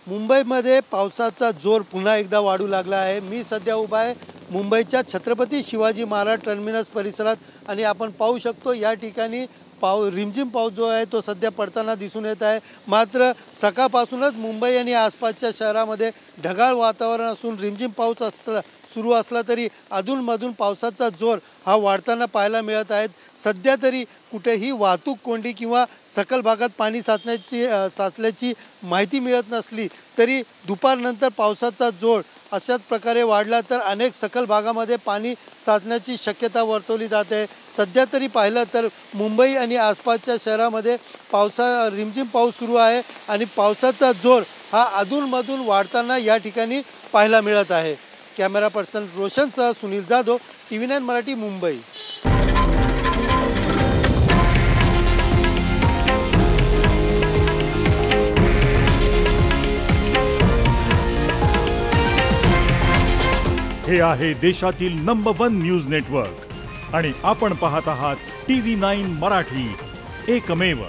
मुंबईमध्ये पावसाचा जोर पुन्हा एकदा वाढू लागला आहे। मी सध्या उभा आहे मुंबईच्या छत्रपती शिवाजी महाराज टर्मिनस परिसरात आणि आपण पाहू शकतो या ठिकाणी रिमझिम पाऊस जो आहे तो सध्या पडताना दिसून येत आहे। मात्र सकाळपासूनच मुंबई आणि आसपासच्या शहरामध्ये ढगाळ वातावरण असून रिमझिम पाऊस सुरू असला तरी अधूनमधून पावसाचा जोर हा वाढताना पाहायला मिळत आहे। सध्या तरी कुठेही वाहतूक कोंडी किंवा सखल भागात पाणी साचल्याची माहिती मिळत नसली तरी दुपारनंतर पावसाचा जोर अशाच प्रकारे वाढला तर अनेक सखल भागामध्ये पाणी साचण्याची शक्यता वर्तवली जाते। सध्या तरी पाहिलं तर मुंबई आणि आसपासच्या शहरामध्ये रिमझिम पाऊस सुरू आहे आणि पावसाचा जोर हा अधूनमधून वाढताना या ठिकाणी पाहायला मिळत आहे। कॅमेरा पर्सन रोशनसह सुनील जाधव, TV9 मराठी, मुंबई। हे आहे देशातील नंबर 1 न्यूज नेटवर्क आणि आपण पाहत आहात TV9 मराठी, एकमेव।